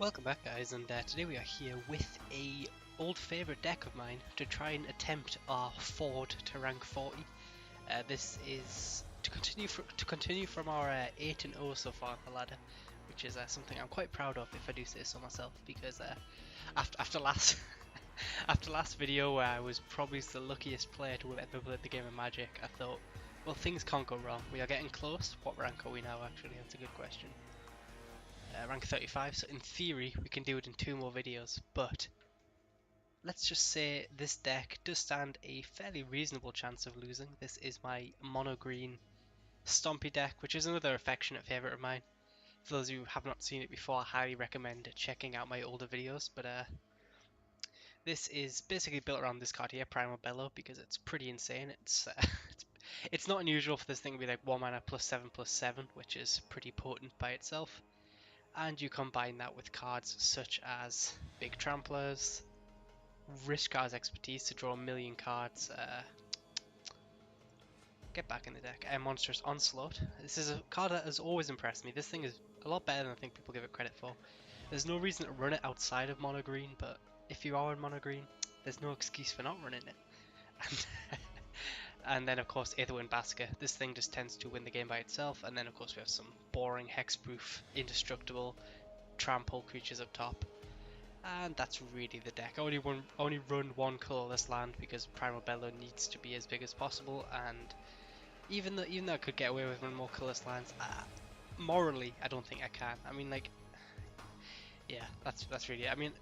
Welcome back guys, and today we are here with a old favourite deck of mine to try and attempt our forward to rank 40. This is to continue from our 8-0 so far on the ladder, which is something I'm quite proud of, if I do say so myself, because after last after last video where I was probably the luckiest player to have ever played the game of Magic, I thought, well, things can't go wrong. We are getting close. What rank are we now actually? That's a good question. Rank 35, so in theory we can do it in 2 more videos, but let's just say this deck does stand a fairly reasonable chance of losing. This is my mono green Stompy deck, which is another affectionate favourite of mine. For those of you who have not seen it before, I highly recommend checking out my older videos, but this is basically built around this card here, Primal Bellow, because it's pretty insane. It's not unusual for this thing to be like 1 mana +7/+7, which is pretty potent by itself. And you combine that with cards such as Big Tramplers, Rishkar's Expertise to draw a million cards, get back in the deck, Monstrous Onslaught. This is a card that has always impressed me. This thing is a lot better than I think people give it credit for. There's no reason to run it outside of mono green, but if you are in mono green, there's no excuse for not running it. And then of course Aetherwind Basker. This thing just tends to win the game by itself, and then of course we have some boring hexproof, indestructible, trample creatures up top. And that's really the deck. I only run one colourless land because Primal Bellow needs to be as big as possible, and even though I could get away with running more colourless lands, morally I don't think I can. I mean, like, yeah, that's really it. I mean,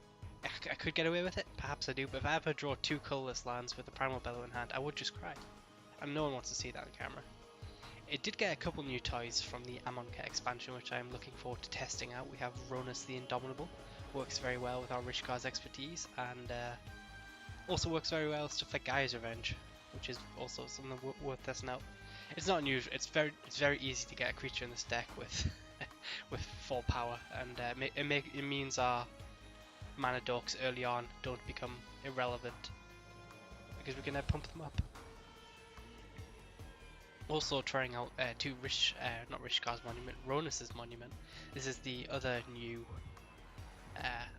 I could get away with it, perhaps I do, but if I ever draw 2 colourless lands with the Primal Bellow in hand, I would just cry. And no one wants to see that on camera. It did get a couple new toys from the Amonkhet expansion, which I'm looking forward to testing out. We have Ronus the Indomitable, works very well with our Rishkar's Expertise, and also works very well with stuff like Gaia's Revenge, which is also something worth testing out. It's not unusual. It's very easy to get a creature in this deck with with 4 power, and it means our mana dorks early on don't become irrelevant because we can pump them up. Also trying out not Rishkar's Monument, Ronus's Monument. This is the other new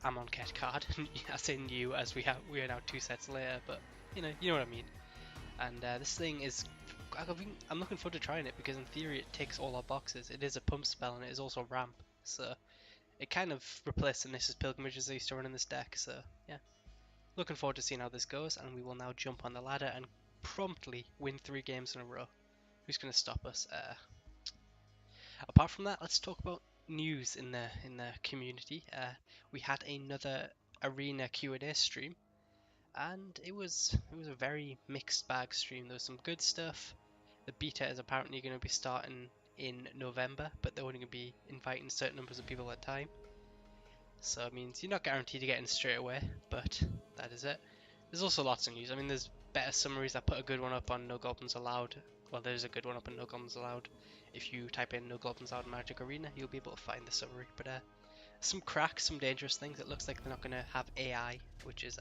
Amonkhet card. I say new as we are now 2 sets later, but you know what I mean. And this thing is, I'm looking forward to trying it because in theory it ticks all our boxes. It is a pump spell and it is also ramp, so it kind of replaced the Nissa's Pilgrimages I used to run in this deck. So yeah, looking forward to seeing how this goes, and we will now jump on the ladder and promptly win 3 games in a row. Who's going to stop us? Apart from that, let's talk about news in the community. We had another arena Q&A stream, and it was a very mixed bag stream. There was some good stuff. The beta is apparently going to be starting in November, but they're only going to be inviting certain numbers of people at a time. So it means you're not guaranteed to get in straight away, but that is it. There's also lots of news. I mean, there's better summaries. I put a good one up on No Goblins Allowed. Well, there's a good one up on No Goblins Allowed. If you type in No Goblins Allowed Magic Arena, you'll be able to find the summary. But some cracks, some dangerous things. It looks like they're not going to have AI, which is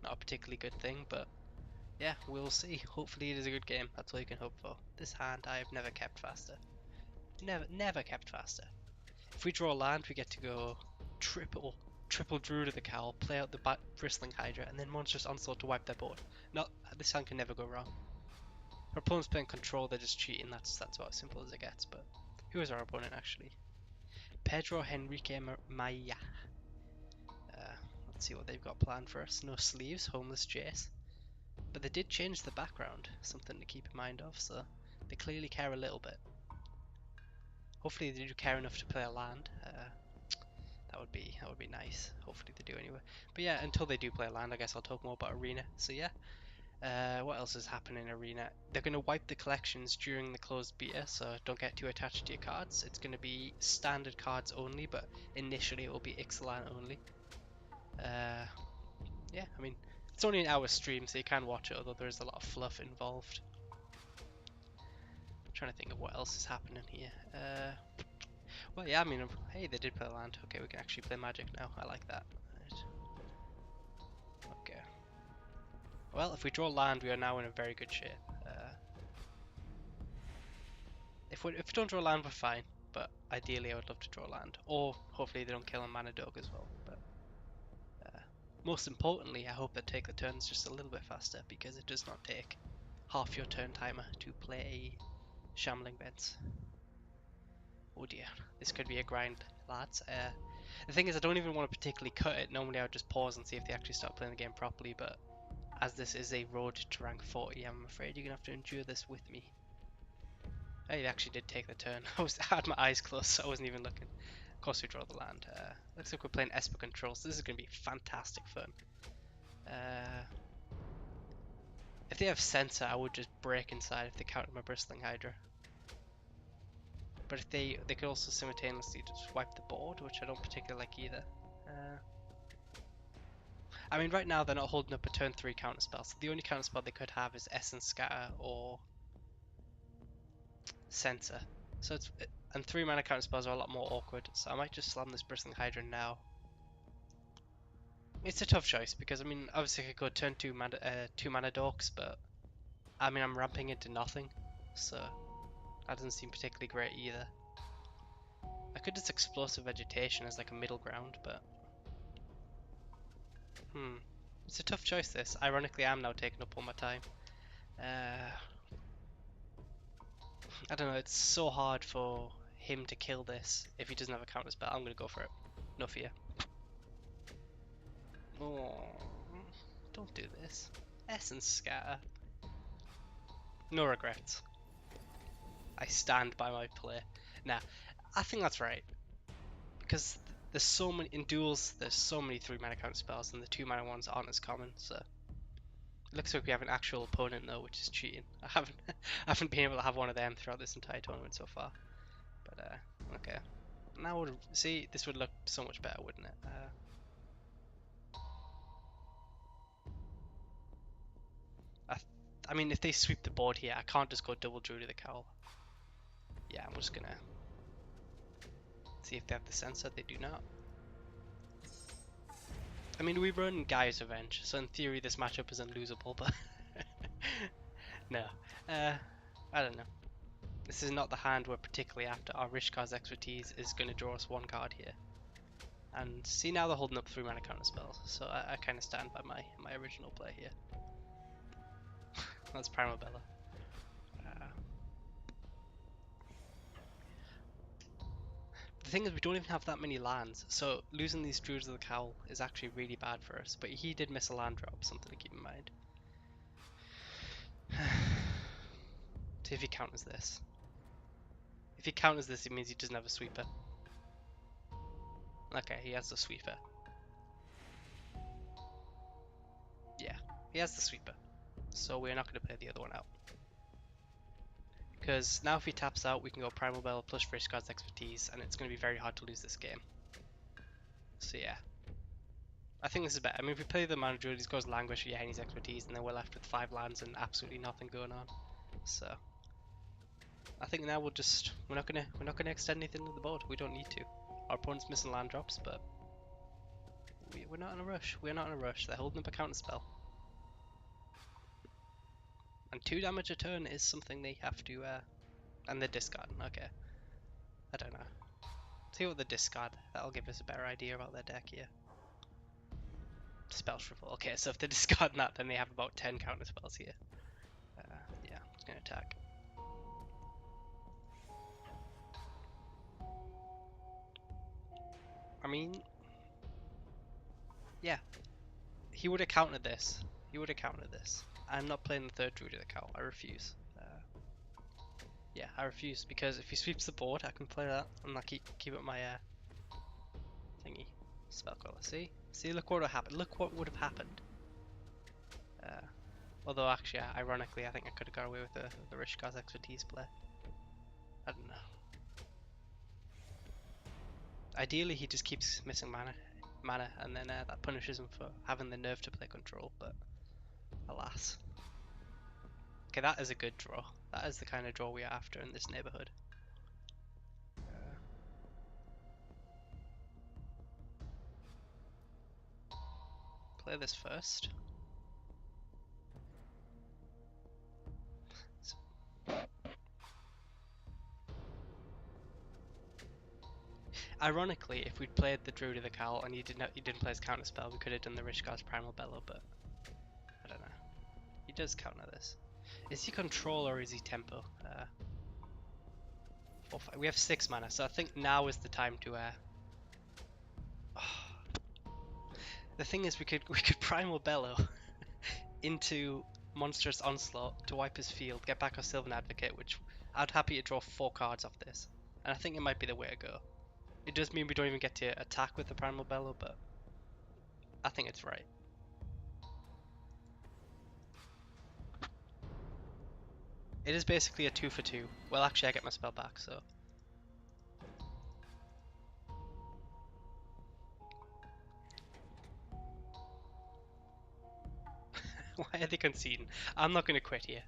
not a particularly good thing. But yeah, we'll see. Hopefully it is a good game. That's all you can hope for. This hand I have never kept faster. Never kept faster. If we draw land, we get to go triple Druid of the Cowl, play out the Bristling Hydra, and then Monstrous Onslaught to wipe their board. This hand can never go wrong. Our opponent's playing control, they're just cheating. That's about as simple as it gets. But who is our opponent actually? Pedro Henrique Maya. Let's see what they've got planned for us. No sleeves, homeless Jace. But they did change the background, something to keep in mind of. So they clearly care a little bit. Hopefully they do care enough to play a land. That would be nice. Hopefully they do anyway. But yeah, until they do play a land, I guess I'll talk more about Arena. So yeah. What else is happening in Arena? They're going to wipe the collections during the closed beta, so don't get too attached to your cards. It's going to be standard cards only, but initially it will be Ixalan only. Yeah, I mean, it's only an hour stream, so you can watch it, although there is a lot of fluff involved. I'm trying to think of what else is happening here. Well, yeah, I mean, hey, they did play land. Okay, we can actually play Magic now. I like that. Right. Okay. Well, if we draw land, we are now in a very good shape. If we don't draw land, we're fine. but ideally I would love to draw land. Or hopefully they don't kill a mana dog as well. But most importantly, I hope they take the turns just a little bit faster, because it does not take half your turn timer to play Shambling Beds. Oh dear, this could be a grind, lads. The thing is, I don't even want to particularly cut it. Normally I would just pause and see if they actually start playing the game properly, but as this is a road to rank 40, I'm afraid you're going to have to endure this with me. I actually did take the turn. I had my eyes closed, so I wasn't even looking. Of course we draw the land. Looks like we're playing Esper control, so this is going to be fantastic fun. If they have Sensor, I would just break inside if they counter my Bristling Hydra. But if they could also simultaneously just wipe the board, which I don't particularly like either. I mean, right now they're not holding up a turn 3 counterspell, so the only counterspell they could have is Essence Scatter or Sensor. So it's, and 3 mana counterspells are a lot more awkward, so I might just slam this Bristling Hydra now. It's a tough choice because, I mean, obviously I could go turn 2 mana dorks, but I mean, I'm ramping into nothing, so that doesn't seem particularly great either. I could just Explosive Vegetation as like a middle ground, but it's a tough choice this. Ironically, I'm now taking up all my time. I don't know, it's so hard for him to kill this if he doesn't have a counter spell. I'm gonna go for it. No fear. Oh, don't do this. Essence Scatter. No regrets. I stand by my play. Nah, I think that's right. Because there's so many, in Duels, there's so many 3 mana counter spells, and the 2 mana ones aren't as common, so. It looks like we have an actual opponent though, which is cheating. I haven't been able to have one of them throughout this entire tournament so far. But okay. Now see, this would look so much better, wouldn't it? I mean, if they sweep the board here, I can't just go double Druid to the Cowl. Yeah, I'm just gonna see if they have the Sensor. They do not. I mean, we run Gaia's Revenge, so in theory this matchup isn't losable, but no. I don't know. This is not the hand we're particularly after. Our Rishkar's Expertise is going to draw us 1 card here. And see, now they're holding up 3 mana counter spells, so I kind of stand by my original play here. That's primal bellow. The thing is, we don't even have that many lands, so losing these Druids of the Cowl is actually really bad for us. But he did miss a land drop, something to keep in mind. See if he counters this. If he counters this, it means he doesn't have a sweeper. Okay, he has the sweeper. Yeah, he has the sweeper. So we're not going to play the other one out. Because now if he taps out, we can go Primal Bellow plus Rishkar's Expertise, and it's going to be very hard to lose this game. So yeah. I think this is better. I mean, if we play the Mana Druid, he goes Languish, yeah, and his Expertise, and then we're left with 5 lands and absolutely nothing going on. So I think now we're not gonna extend anything to the board. We don't need to. Our opponent's missing land drops, but we're not in a rush. We're not in a rush. They're holding up a counter spell. And 2 damage a turn is something they have to, and they're discarding, okay. I don't know. See what the discard, that'll give us a better idea about their deck here. Spell Shrivel, okay, so if they're discarding that, then they have about 10 counter spells here. Yeah, it's gonna attack. I mean, yeah, he would have countered this. He would have countered this. I'm not playing the 3rd Druid of the Cowl, I refuse. Yeah, I refuse, because if he sweeps the board, I can play that, and I'll keep up my thingy. Spellcaller, see? See, look what would have happened. Look what would have happened. Although, actually, ironically, I think I could have got away with the Rishkar's Expertise play. I don't know. Ideally, he just keeps missing mana, and then that punishes him for having the nerve to play control, but alas. Okay, that is a good draw. That is the kind of draw we are after in this neighborhood. Play this first. Ironically, if we'd played the Druid of the Cowl and he didn't play his counter spell, we could have done the Rishkar's Primal Bellow, but I don't know. He does counter this. Is he control or is he tempo? 4, 5. We have 6 mana, so I think now is the time to. The thing is, we could Primal Bellow into monstrous onslaught to wipe his field, get back our Sylvan Advocate, which I'd happy to draw 4 cards off this, and I think it might be the way to go. It does mean we don't even get to attack with the Primal Bellow, but I think it's right. It is basically a 2 for 2. Well, actually, I get my spell back, so. Why are they conceding? I'm not going to quit here.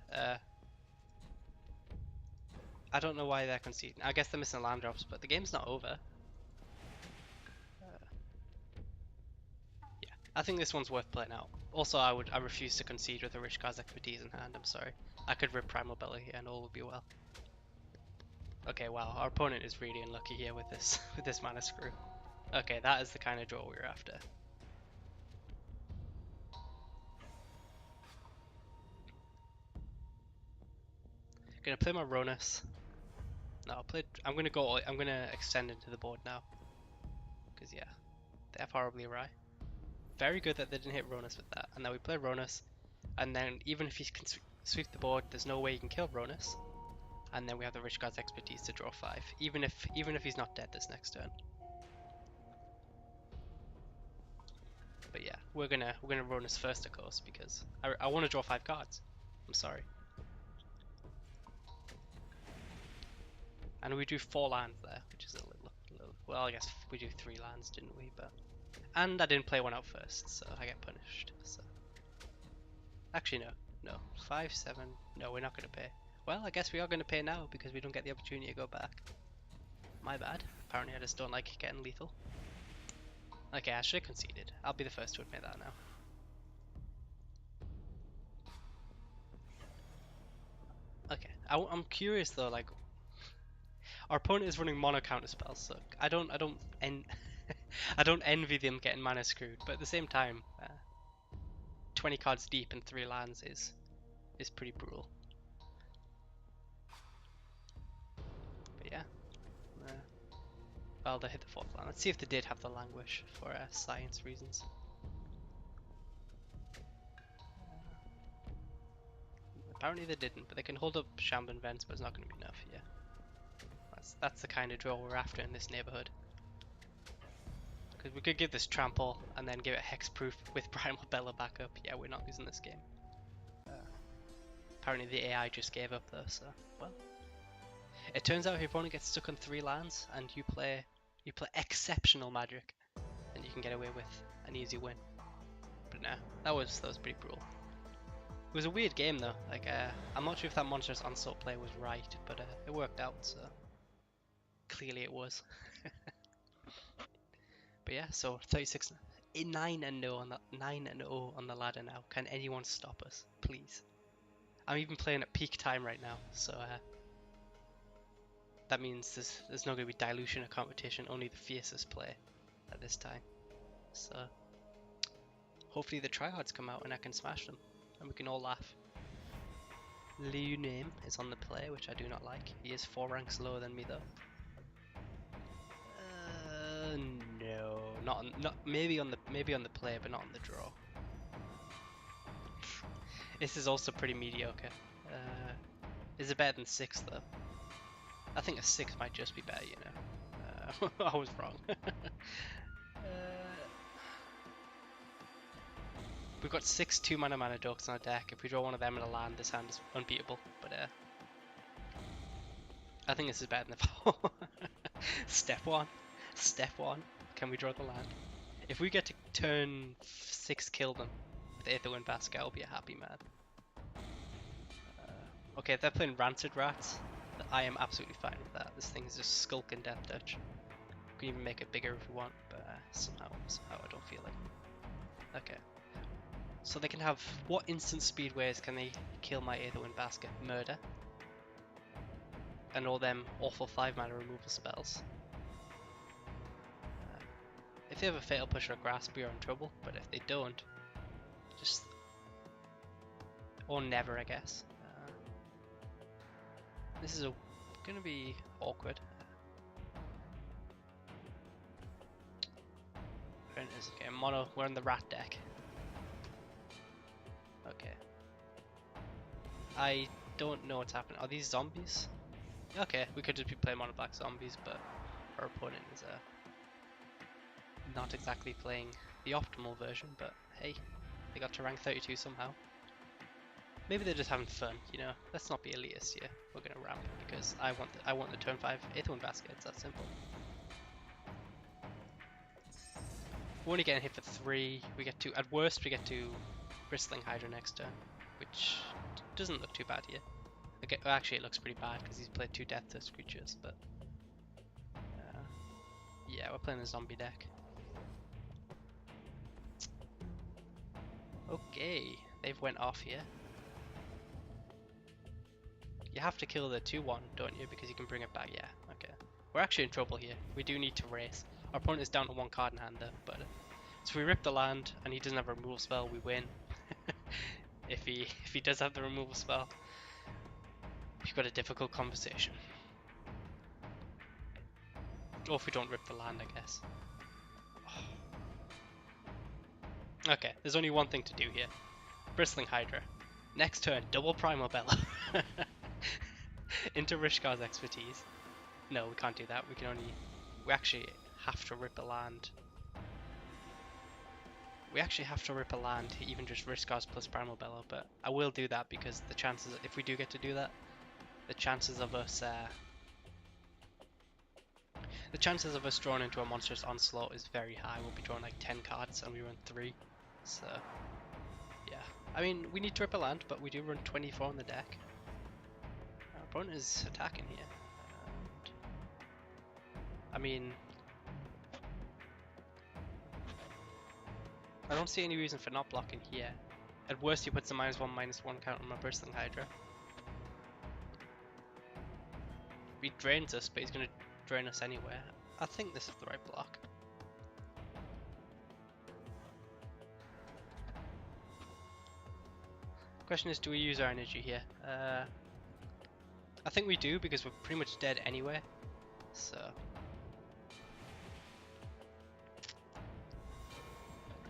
I don't know why they're conceding. I guess they're missing land drops, but the game's not over. Yeah, I think this one's worth playing out. Also, I refuse to concede with a Rishkar's Expertise in hand. I'm sorry. I could rip Primal Bellow here and all will be well. Okay, wow, our opponent is really unlucky here with this with this mana screw. Okay, that is the kind of draw we were after. Gonna play my Ronus. No, I'm gonna extend into the board now. Because yeah, they have horribly awry. Very good that they didn't hit Ronus with that. And now we play Ronus, and then even if he can sweep the board, there's no way he can kill Ronus. And then we have the Rishkar's Expertise to draw 5, even if he's not dead this next turn. But yeah, we're gonna Ronus first, of course, because I want to draw 5 cards. I'm sorry. And we do 4 lands there, which is a little. Well, I guess we do 3 lands, didn't we? But and I didn't play one out first, so I get punished. So actually, no, 5, 7. No, we're not gonna pay. Well, I guess we are gonna pay now because we don't get the opportunity to go back. My bad. Apparently, I just don't like getting lethal. Okay, I should have conceded. I'll be the first to admit that now. Okay, I'm curious though, like. Our opponent is running mono counter spells, so I don't envy them getting mana screwed. But at the same time, 20 cards deep and 3 lands is pretty brutal. But yeah, well, they hit the 4th land. Let's see if they did have the languish for science reasons. Apparently they didn't, but they can hold up Shambling Vents, but it's not going to be enough. Yeah. That's the kind of draw we're after in this neighborhood. Because we could give this Trample and then give it Hexproof with Primal Bellow backup. Yeah, we're not losing this game. Apparently the AI just gave up though, so well. It turns out if your opponent gets stuck on 3 lands and you play exceptional magic, then you can get away with an easy win. But no, that was pretty brutal. It was a weird game though. Like I'm not sure if that monstrous onslaught play was right, but it worked out. So. Clearly it was. But yeah, so 36, 9-0 on the 9-0 on the ladder now. Can anyone stop us, please? I'm even playing at peak time right now, so that means there's not going to be dilution of competition. Only the fiercest play at this time. So hopefully the tryhards come out and I can smash them, and we can all laugh. Lunim is on the play, which I do not like. He is 4 ranks lower than me though. No, not maybe on the play, but not on the draw. This is also pretty mediocre. Is it better than 6 though? I think a 6 might just be better, you know. I was wrong. We've got 6 2-mana dorks on our deck. If we draw one of them in a land, this hand is unbeatable. But I think this is better than the 4. Step 1. Can we draw the land? If we get to turn 6 kill them with Aetherwind Basket, I'll be a happy man. Okay, if they're playing Rancid Rats, I am absolutely fine with that. This thing is just skulking Death Touch. We can even make it bigger if we want, but somehow I don't feel like. Okay. So they can have, what instant speed ways can they kill my Aetherwind Basket? Murder. And all them awful 5-mana removal spells. If they have a Fatal Push or Grasp, we are in trouble, but if they don't, just... or never, I guess. This is gonna be awkward. Okay, mono, we're on the rat deck. Okay. I don't know what's happening. Are these zombies? Okay, we could just be playing mono black zombies, but our opponent is not exactly playing the optimal version, but hey, they got to rank 32 somehow. Maybe they're just having fun, you know. Let's not be elitist here. We're gonna ramp because I want the turn 5 Aetherwind basket. It's that simple. We're only getting hit for 3. We get to, at worst, we get to Bristling Hydra next turn, which doesn't look too bad here. Okay, well, actually, it looks pretty bad because he's played 2 Death-Thirst creatures, but yeah, we're playing a zombie deck. Okay, they've went off here. You have to kill the 2-1, don't you? Because you can bring it back. Yeah, okay. We're actually in trouble here. We do need to race. Our opponent is down to 1 card in hand though, but so we rip the land and he doesn't have a removal spell, we win. if he does have the removal spell, we've got a difficult conversation. Or if we don't rip the land, I guess. Okay, there's only one thing to do here. Bristling Hydra. Next turn, double primal bellow. Into Rishkar's expertise. No, we can't do that. We actually have to rip a land. We actually have to rip a land to even just Rishkar's plus primal bellow, but I will do that because the chances, if we do get to do that, the chances of us drawing into a monstrous onslaught is very high. We'll be drawing like 10 cards and we run 3. So yeah, I mean, we need to rip a land, but we do run 24 on the deck. Our opponent is attacking here. And, I mean, I don't see any reason for not blocking here. At worst, he puts a -1/-1 count on my Bristling Hydra. He drains us, but he's going to drain us anyway. I think this is the right block. Question is, do we use our energy here? I think we do because we're pretty much dead anyway. So,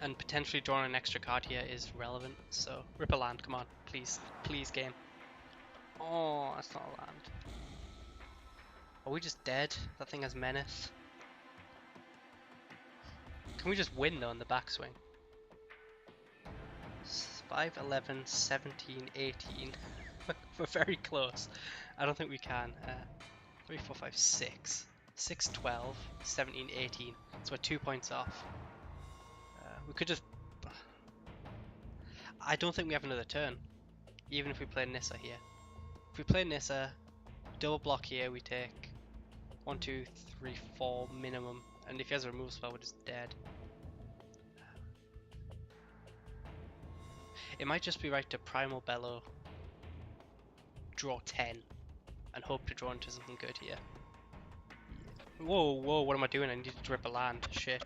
and potentially drawing an extra card here is relevant. So rip a land, come on, please, please, game. Oh, that's not a land. Are we just dead? That thing has menace. Can we just win though in the backswing? 5, 11, 17, 18. We're very close. I don't think we can. 3, 4, 5, 6. 6, 12, 17, 18. So we're 2 points off. We could just... I don't think we have another turn. Even if we play Nissa here. If we play Nissa, double block here, we take 1, 2, 3, 4 minimum. And if he has a removal spell, we're just dead. It might just be right to primal bellow, draw 10, and hope to draw into something good here. Whoa, whoa, what am I doing? I need to rip a land. Shit.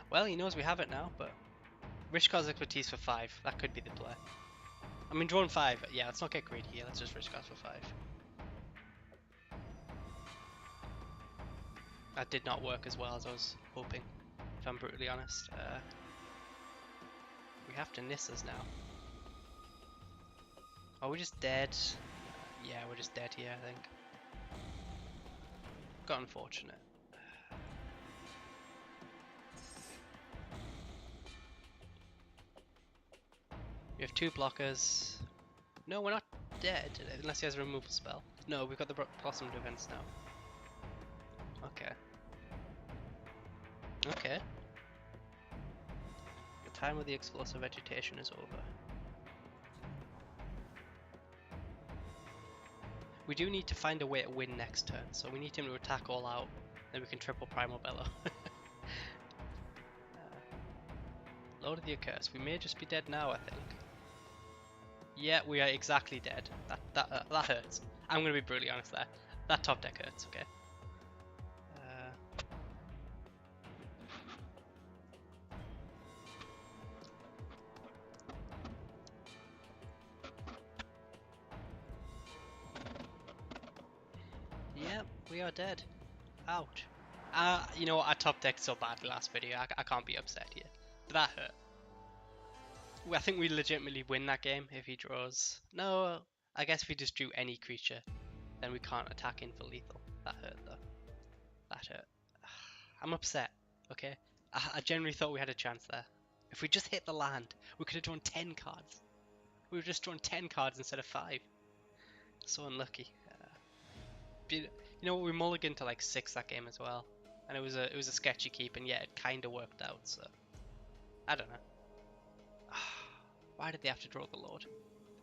Well, he knows we have it now, but Rishkar's expertise for 5. That could be the play. I mean, drawing 5. Yeah, let's not get greedy here. Let's just Rishkar's for 5. That did not work as well as I was hoping, if I'm brutally honest. We have to Nissas now. Are we just dead? Yeah, we're just dead here, I think. Got unfortunate. We have 2 blockers. No, we're not dead, unless he has a removal spell. No, we've got the Blossom Defense now. Okay. Okay. The time of the explosive vegetation is over. We do need to find a way to win next turn, so we need him to attack all out, then we can triple primal bellow. Lord of the Accursed. We may just be dead now, I think. Yeah, we are exactly dead. That hurts. I'm gonna be brutally honest there. That top deck hurts, okay? We are dead. Ouch. You know what? I top decked so badly last video. I can't be upset here. But that hurt. I think we legitimately win that game if he draws. No, I guess if he just drew any creature, then we can't attack in for lethal. That hurt though. That hurt. I'm upset. Okay. I genuinely thought we had a chance there. If we just hit the land, we could have drawn 10 cards. We would have just drawn 10 cards instead of 5. So unlucky. You know what? We mulliganed to like 6 that game as well, and it was a sketchy keep, and yeah, it kind of worked out. So I don't know. Why did they have to draw the Lord?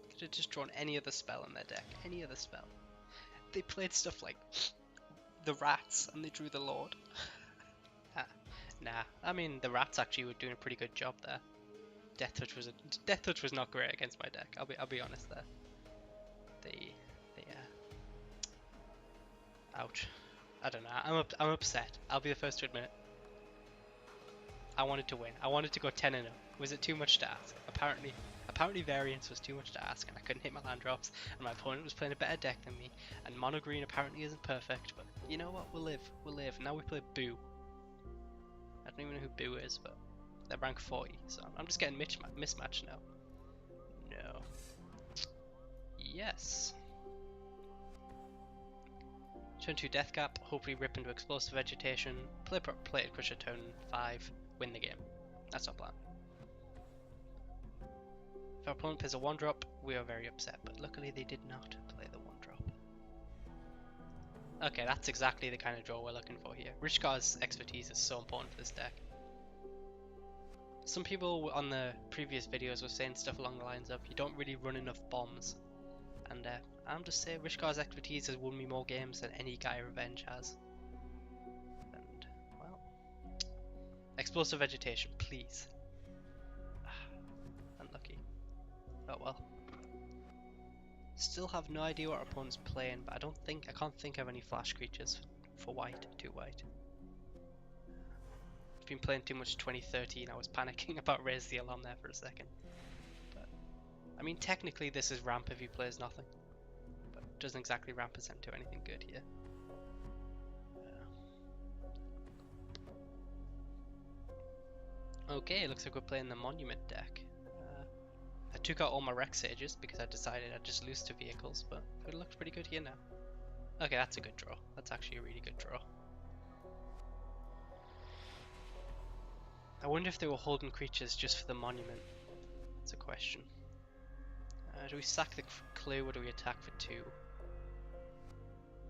Could have just drawn any other spell in their deck. Any other spell. They played stuff like the Rats, and they drew the Lord. Nah, I mean the Rats actually were doing a pretty good job there. Death Touch was not great against my deck. I'll be honest there. Ouch. I don't know. I'm upset. I'll be the first to admit it. I wanted to win. I wanted to go 10-0. Was it too much to ask? Apparently variance was too much to ask, and I couldn't hit my land drops, and my opponent was playing a better deck than me, and mono green apparently isn't perfect, but you know what? We'll live. We'll live. Now we play Boo. I don't even know who Boo is, but they're rank 40, so I'm just getting mismatched now. No. Yes. Turn 2 Death Gap, hopefully rip into Explosive Vegetation, play Plated Crusher turn 5, win the game. That's our plan. If our opponent plays a 1-drop, we are very upset, but luckily they did not play the 1-drop. Okay, that's exactly the kind of draw we're looking for here. Rishkar's expertise is so important for this deck. Some people on the previous videos were saying stuff along the lines of, you don't really run enough bombs. And I'm just saying, Rishkar's expertise has won me more games than any Gaia Revenge has. And, well, Explosive Vegetation, please. Unlucky. Oh well. Still have no idea what our opponent's playing, but I can't think of any flash creatures for white, 2 white. I've been playing too much 2013, I was panicking about Raise the Alarm there for a second. But, I mean, technically this is ramp if he plays nothing. But it doesn't exactly ramp us into anything good here. Okay, looks like we're playing the Monument deck. I took out all my Rex Sages because I decided I'd just lose to vehicles, but it looks pretty good here now. Okay, that's a good draw. That's actually a really good draw. I wonder if they were holding creatures just for the Monument. That's a question. Do we sack the Clue or do we attack for 2?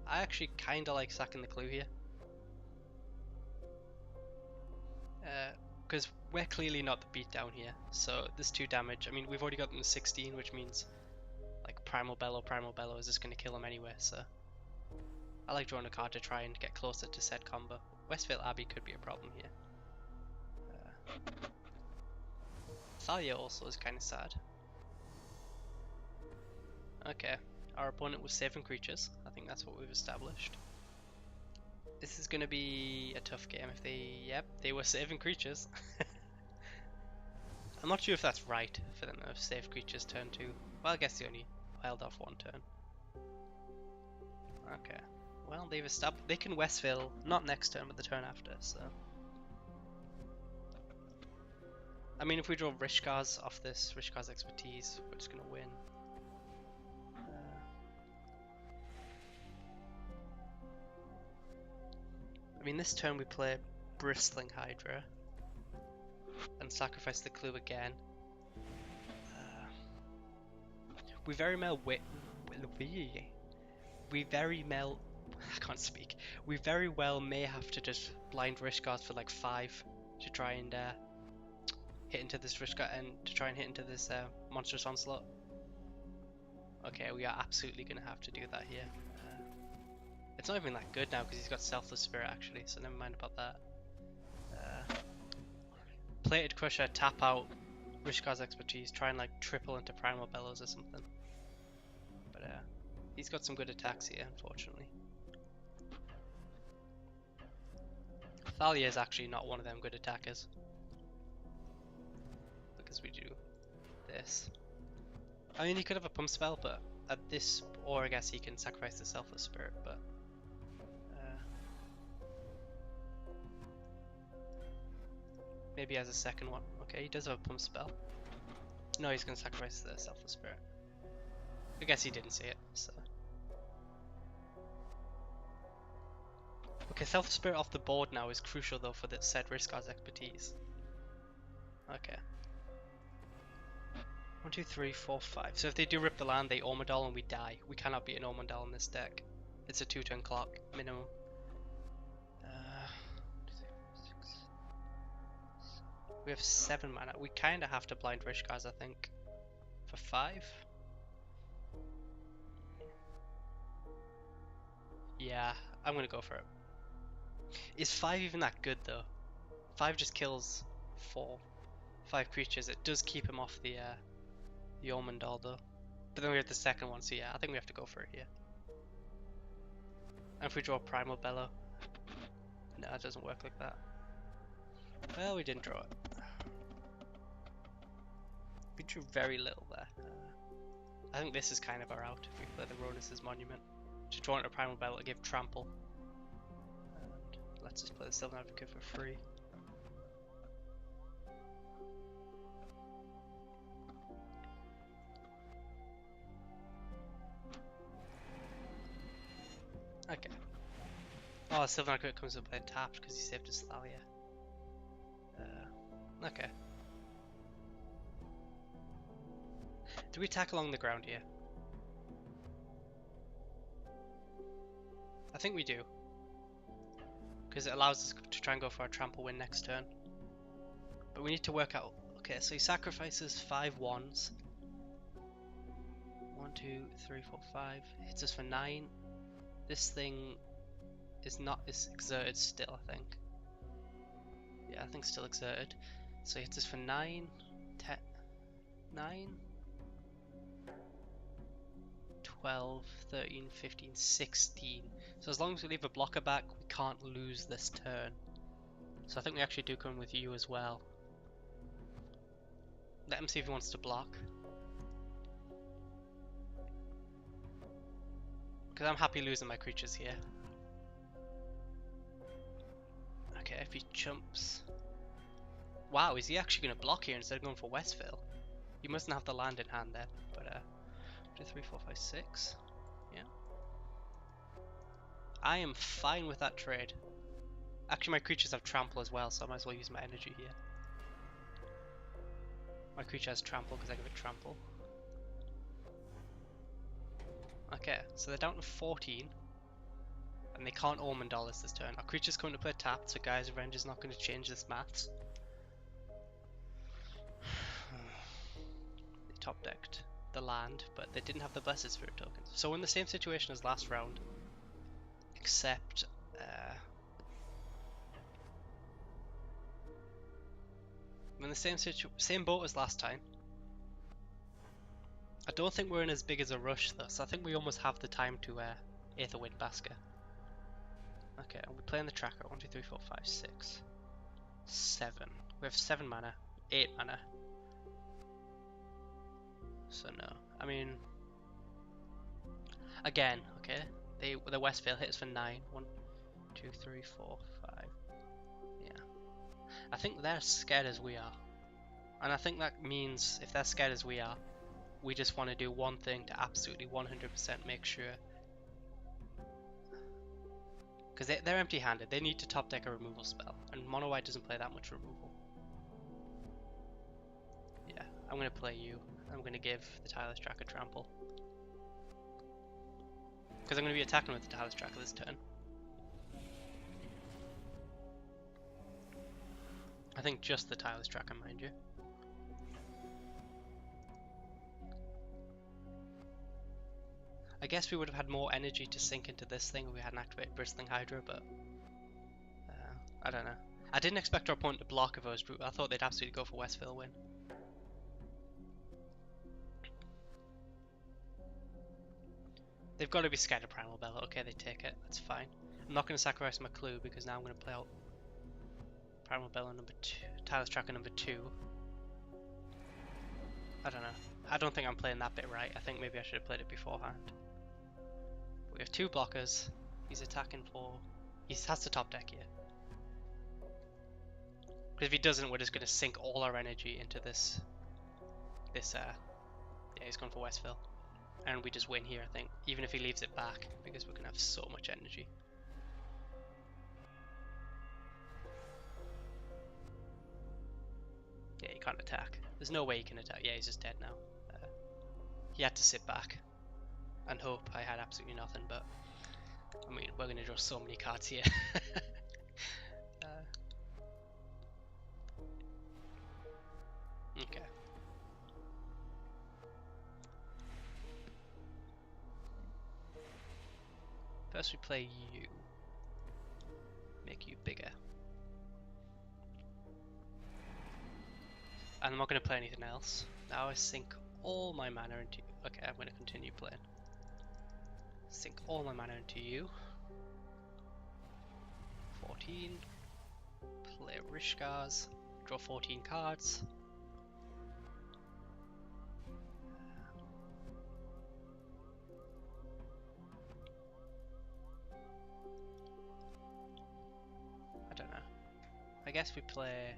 I actually kinda like sacking the Clue here. Because we're clearly not the beatdown here, so this 2 damage, I mean we've already got them to 16, which means like primal bellow is just going to kill them anyway, so I like drawing a card to try and get closer to said combo. Westvale Abbey could be a problem here. Thalia also is kind of sad. Okay, our opponent was saving creatures, I think that's what we've established. This is going to be a tough game if they were saving creatures. I'm not sure if that's right for them to have saved creatures turn 2. Well, I guess they only held off 1 turn. Okay. Well, they've established they can Westvale, not next turn, but the turn after, so. I mean, if we draw Rishkar's off this, Rishkar's expertise, we're just going to win. I mean, this turn we play Bristling Hydra and sacrifice the Clue again. We very well I can't speak. We very well may have to just blind Rishkar's for like 5 to try and hit into this Rishkar and to try and hit into this monstrous onslaught. Okay, we are absolutely gonna have to do that here. It's not even that good now because he's got Selfless Spirit actually, so never mind about that. Plated Crusher, tap out Rishkar's expertise, try and like triple into Primal Bellows or something. But he's got some good attacks here, unfortunately. Thalia is actually not one of them good attackers. Because we do this. I mean, he could have a pump spell, but at this, or I guess he can sacrifice the Selfless Spirit, but Maybe he has a second one. Okay, he does have a pump spell. No, he's going to sacrifice the Selfless Spirit. I guess he didn't see it, so... Okay, Selfless Spirit off the board now is crucial though for the said Riskar's expertise. Okay. 1, 2, 3, 4, 5. So if they do rip the land, they Ormondal and we die. We cannot beat an Ormondal in this deck. It's a 2-turn clock, minimum. 6. We have 7 mana. We kind of have to blind Rishkars, I think. For 5? Yeah, I'm gonna go for it. Is 5 even that good though? 5 just kills 5 creatures. It does keep him off the Ormondal though. But then we have the second one, so yeah, I think we have to go for it here. And if we draw primal bellow, no, it doesn't work like that. Well, we didn't draw it. We drew very little there. I think this is kind of our out if we play the Ronus's Monument. To draw into primal bellow to give trample. And let's just play the Sylvan Advocate for free. Okay. Oh, Sylvan Advocate comes up there tapped because he saved his Thalia. Okay. Do we attack along the ground here? I think we do. Because it allows us to try and go for a trample win next turn. But we need to work out... Okay, so he sacrifices 5 wands. 1, 2, 3, 4, 5. Hits us for 9. This thing is exerted still, I think. Yeah, I think still exerted. So he hits us for 9, 10, 9, 12, 13, 15, 16. So as long as we leave a blocker back, we can't lose this turn. So I think we actually do come with you as well. Let him see if he wants to block. Because I'm happy losing my creatures here. Okay, if he chumps... Wow, is he actually going to block here instead of going for Westvale? You mustn't have the land in hand then, but 2, 3, 4, 5, 6. Yeah. I am fine with that trade. Actually, my creatures have trample as well, so I might as well use my energy here. My creature has trample because I give it trample. Okay, so they're down to 14. And they can't Ormondal us this turn. Our creature's coming to play tapped, so Guy's Revenge is not going to change this maths. They top decked the land, but they didn't have the Blessed Spirit tokens. So we're in the same situation as last round, except we're in the same boat as last time. I don't think we're in as big as a rush though, so I think we almost have the time to Aether Wind Basker. Okay, and we're playing the tracker. 1, 2, 3, 4, 5, 6, 7. We have 7 mana, 8 mana. So no, I mean, again, okay, the Westvale hits for 9. 1, 2, 3, 4, 5. Yeah, I think they're scared as we are, and I think that means if they're scared as we are, we just want to do one thing to absolutely 100% make sure. Because they're empty-handed, they need to top deck a removal spell, and Mono White doesn't play that much removal. Yeah, I'm going to play you. I'm going to give the Tireless Tracker trample. Because I'm going to be attacking with the Tireless Tracker this turn. I think just the Tireless Tracker, mind you. I guess we would have had more energy to sink into this thing if we hadn't activated Bristling Hydra, but I don't know. I didn't expect our opponent to block if I was brutal. I thought they'd absolutely go for Westvale win. They've got to be scared of Primal Bellow. Okay, they take it. That's fine. I'm not going to sacrifice my clue because now I'm going to play out Primal Bellow number 2, Tireless Tracker number 2. I don't know. I don't think I'm playing that bit right. I think maybe I should have played it beforehand. We have 2 blockers. He's attacking for... He has to top deck here. Because if he doesn't, we're just going to sink all our energy into this. Yeah, he's gone for Westville. And we just win here, I think. Even if he leaves it back, because we're going to have so much energy. Yeah, he can't attack. There's no way he can attack. Yeah, he's just dead now. He had to sit back and hope I had absolutely nothing, but I mean, we're going to draw so many cards here. Okay. First we play you. Make you bigger. And I'm not going to play anything else. Now I sink all my mana into you. Okay, I'm going to continue playing. Sink all my mana into you. 14. Play Rishkars. Draw 14 cards. I don't know. I guess we play...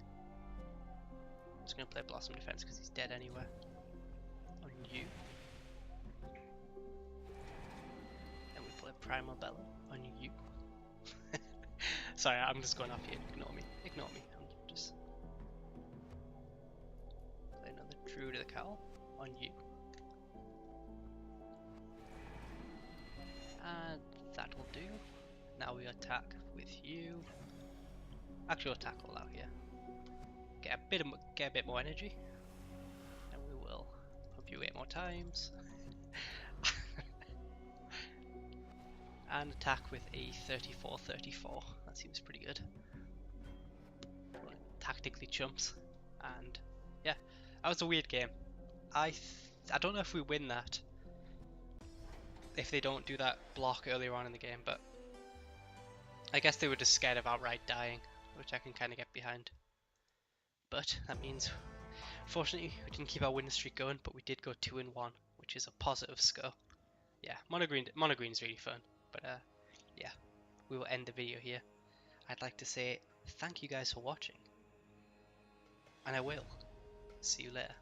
I'm just going to play Blossom Defense because he's dead anyway. On you. And we play Primal Bellow on you. Sorry, I'm just going off here. Ignore me. Ignore me. I'm just... Play another Druid of the Cowl on you. And that will do. Now we attack with you. Actually, we'll attack all out here. Get a bit more energy, and we will pump you 8 more times. And attack with a 34-34. That seems pretty good. Tactically chumps, and yeah, that was a weird game. I don't know if we win that if they don't do that block earlier on in the game, but I guess they were just scared of outright dying, which I can kind of get behind. But that means, fortunately, we didn't keep our winning streak going, but we did go 2-1, which is a positive score. Yeah, mono green is really fun. But yeah, we will end the video here. I'd like to say thank you guys for watching, and I will see you later.